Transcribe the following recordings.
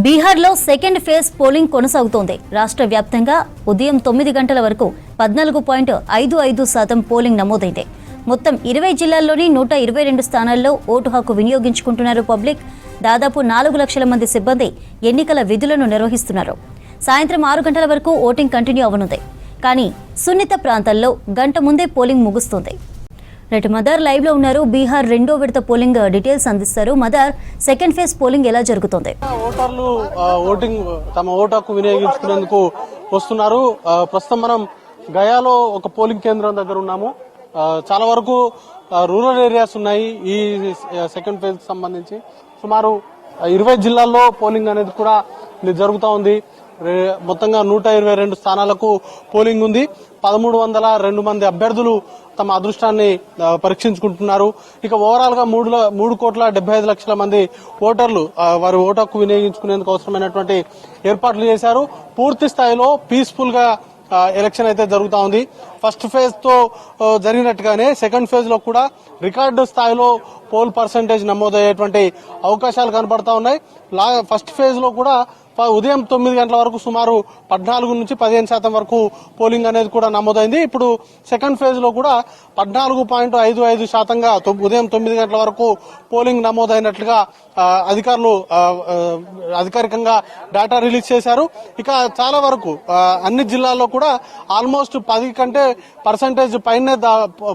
బీహార్లో second phase polling కొనసాగుతోంది. రాష్ట్ర వ్యాప్తంగా ఉదయం 9 గంటల వరకు 14.55% పోలింగ్ నమోదైంది. మొత్తం 20 జిల్లాల్లోని 122 స్థానాల్లో ఓటు హక్కు వినియోగించుకుంటున్నారు పబ్లిక్. దాదాపు 4 లక్షల మంది సిబ్బంది ఎన్నికల విధులను నిర్వహిస్తున్నారు. సాయంత్రం 6 గంటల వరకు ఓటింగ్ కంటిన్యూ అవనుంది. కానీ సున్నిత ప్రాంతాల్లో గంట ముందే పోలింగ్ ముగుస్తుంది. రైట్ మదర్ లైవ్ లో ఉన్నారు. బీహార్ రెండో విడత పోలింగ్ డీటెయిల్స్ అందిస్తారు. మదర్, సెకండ్ ఫేజ్ పోలింగ్ ఎలా జరుగుతుంది? ఓటర్లు ఓటింగ్ తమ ఓటు హక్కు వినియోగించుకునేందుకు వస్తున్నారు. ప్రస్తుతం మనం గయాలో ఒక పోలింగ్ కేంద్రం దగ్గర ఉన్నాము. చాలా వరకు రూరల్ ఏరియాస్ ఉన్నాయి. ఈ సెకండ్ ఫేజ్ కి సంబంధించి సుమారు 20 జిల్లాల్లో పోలింగ్ అనేది కూడా జరుగుతూ ఉంది. మొత్తంగా 122 స్థానాలకు పోలింగ్ ఉంది. 1302 మంది అభ్యర్థులు తమ అదృష్టాన్ని పరీక్షించుకుంటున్నారు. ఇక ఓవరాల్ గా 3,75,00,000 మంది ఓటర్లు వారి ఓటు హక్కు వినియోగించుకునేందుకు అవసరమైనటువంటి ఏర్పాట్లు చేశారు. పూర్తి స్థాయిలో పీస్ఫుల్ గా ఎలక్షన్ అయితే జరుగుతా ఉంది. ఫస్ట్ ఫేజ్ తో జరిగినట్టుగానే సెకండ్ ఫేజ్ లో కూడా రికార్డు స్థాయిలో పోల్ పర్సంటేజ్ నమోదయ్యేటువంటి అవకాశాలు కనబడతా ఉన్నాయి. ఫస్ట్ ఫేజ్ లో కూడా ఉదయం 9 గంటల వరకు సుమారు 14 నుంచి 15% వరకు పోలింగ్ అనేది కూడా నమోదైంది. ఇప్పుడు సెకండ్ ఫేజ్ లో కూడా 14.55%గా ఉదయం 9 గంటల వరకు పోలింగ్ నమోదైనట్లుగా అధికారులు అధికారికంగా డేటా రిలీజ్ చేశారు. ఇక చాలా వరకు అన్ని జిల్లాల్లో కూడా ఆల్మోస్ట్ 10 కంటే పర్సంటేజ్ పైనే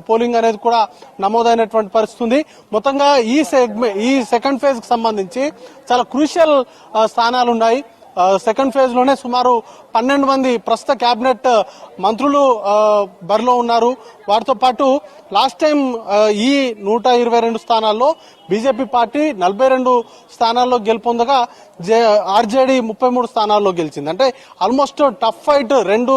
పోలింగ్ అనేది కూడా నమోదైనటువంటి పరిస్థితి ఉంది. మొత్తంగా ఈ సెకండ్ ఫేజ్ కి సంబంధించి చాలా క్రూషియల్ స్థానాలు ఉన్నాయి. సెకండ్ ఫేజ్ లోనే సుమారు 12 మంది ప్రస్తుత కేబినెట్ మంత్రులు బరిలో ఉన్నారు. వారితో పాటు లాస్ట్ టైం ఈ 122 స్థానాల్లో బీజేపీ పార్టీ 42 స్థానాల్లో గెలుపొందగా ఆర్జేడీ 33 స్థానాల్లో గెలిచింది. అంటే ఆల్మోస్ట్ టఫ్ ఫైట్ రెండు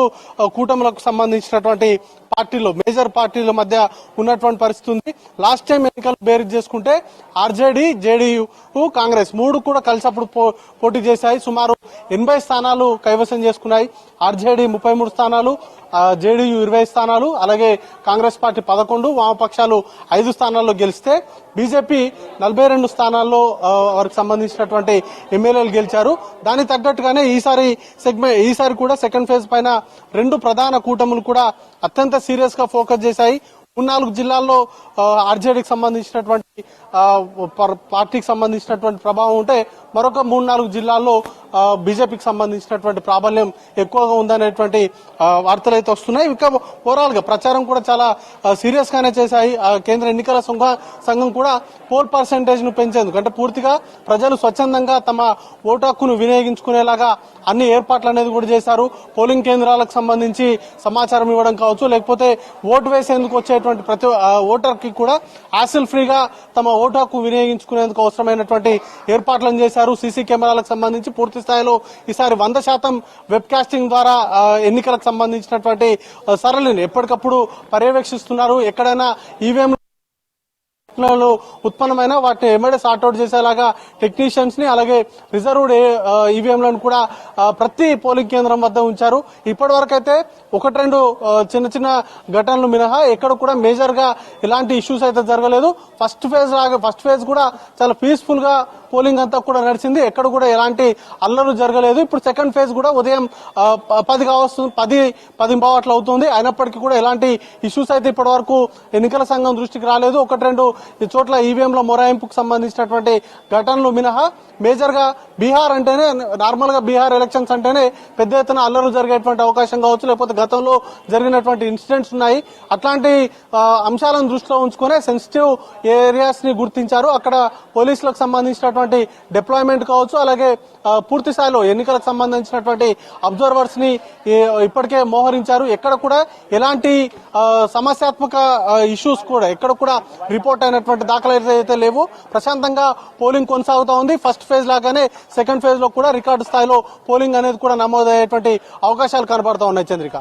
కూటములకు సంబంధించినటువంటి పార్టీలో మేజర్ పార్టీల మధ్య ఉన్నటువంటి పరిస్థితి ఉంది. లాస్ట్ టైం ఎన్నికలు బేరీజ్ చేసుకుంటే ఆర్జేడీ, జేడీయూ, కాంగ్రెస్ 3 కూడా కలిసి అప్పుడు పోటీ చేశాయి. సుమారు 80 స్థానాలు కైవసం చేసుకున్నాయి. ఆర్జేడీ 33 స్థానాలు, జేడీయూ 20 స్థానాలు, అలాగే కాంగ్రెస్ పార్టీ 11, వామపక్షాలు 5 స్థానాల్లో గెలిస్తే బీజేపీ 42 స్థానాల్లో వారికి సంబంధించినటువంటి ఎమ్మెల్యేలు గెలిచారు. దానికి తగ్గట్టుగానే ఈసారి కూడా సెకండ్ ఫేజ్ పైన రెండు ప్రధాన కూటములు కూడా అత్యంత సీరియస్ గా ఫోకస్ చేశాయి. 4 జిల్లాల్లో ఆర్జేడీకి సంబంధించినటువంటి పార్టీకి సంబంధించినటువంటి ప్రభావం ఉంటే మరొక 3-4 జిల్లాల్లో బీజేపీకి సంబంధించినటువంటి ప్రాబల్యం ఎక్కువగా ఉందనేటువంటి వార్తలు అయితే వస్తున్నాయి. ఇంకా ఓవరాల్ గా ప్రచారం కూడా చాలా సీరియస్ గానే చేశాయి. కేంద్ర ఎన్నికల సంఘం కూడా పోల్ పర్సంటేజ్ ను పెంచేందుకు, అంటే పూర్తిగా ప్రజలు స్వచ్ఛందంగా తమ ఓటు హక్కును వినియోగించుకునేలాగా అన్ని ఏర్పాట్లు అనేది కూడా చేశారు. పోలింగ్ కేంద్రాలకు సంబంధించి సమాచారం ఇవ్వడం కావచ్చు, లేకపోతే ఓటు వేసేందుకు వచ్చేటువంటి ప్రతి ఓటర్ కి కూడా హ్యాసిల్ ఫ్రీగా తమ ఓటు హక్కు వినియోగించుకునేందుకు అవసరమైనటువంటి ఏర్పాట్లను చేశారు. సీసీ కెమెరాలకు సంబంధించి పూర్తి స్థాయిలో ఈసారి 100% వెబ్ కాస్టింగ్ ద్వారా ఎన్నికలకు సంబంధించినటువంటి సరళిని ఎప్పటికప్పుడు పర్యవేక్షిస్తున్నారు. ఎక్కడైనా ఈవీఎం ఉత్పన్నమైన వాటిని ఎమ్మడే సార్ట్అవుట్ చేసేలాగా టెక్నీషియన్స్ ని, అలాగే రిజర్వ్డ్ ఈవీఎంలను కూడా ప్రతి పోలింగ్ కేంద్రం వద్ద ఉంచారు. ఇప్పటి వరకు అయితే 1-2 చిన్న ఘటనలు మినహా ఎక్కడ కూడా మేజర్ గా ఇలాంటి ఇష్యూస్ అయితే జరగలేదు. ఫస్ట్ ఫేజ్ కూడా చాలా పీస్ఫుల్ గా పోలింగ్ అంతా కూడా నడిచింది. ఎక్కడ కూడా ఎలాంటి అల్లర్లు జరగలేదు. ఇప్పుడు సెకండ్ ఫేజ్ కూడా ఉదయం 10 కావస్తుంది, 10:15 అవుతుంది. అయినప్పటికీ కూడా ఎలాంటి ఇష్యూస్ అయితే ఇప్పటి వరకు ఎన్నికల సంఘం దృష్టికి రాలేదు. 1-2 చోట్ల ఈవీఎంల మొరాయింపుకు సంబంధించినటువంటి ఘటనలు మినహా మేజర్ గా బీహార్ అంటేనే, నార్మల్ గా బీహార్ ఎలక్షన్స్ అంటేనే పెద్ద ఎత్తున అల్లర్లు జరిగేటువంటి అవకాశం కావచ్చు, లేకపోతే గతంలో జరిగినటువంటి ఇన్సిడెంట్స్ ఉన్నాయి. అట్లాంటి అంశాలను దృష్టిలో ఉంచుకునే సెన్సిటివ్ ఏరియాస్ ని గుర్తించారు. అక్కడ పోలీసులకు సంబంధించినటువంటి డిప్లాయ్మెంట్ కావచ్చు, అలాగే పూర్తి స్థాయిలో ఎన్నికలకు సంబంధించినటువంటి అబ్జర్వర్స్ ని ఇప్పటికే మోహరించారు. ఎక్కడ కూడా ఎలాంటి సమస్యాత్మక ఇష్యూస్ కూడా ఎక్కడ కూడా రిపోర్ట్ అయినటువంటి దాఖలు అయితే లేవు. ప్రశాంతంగా పోలింగ్ కొనసాగుతా ఉంది. ఫస్ట్ ఫేజ్ లాగానే సెకండ్ ఫేజ్ లో కూడా రికార్డు స్థాయిలో పోలింగ్ అనేది కూడా నమోదయ్యేటువంటి అవకాశాలు కనబడతా ఉన్నాయి. చంద్రిక.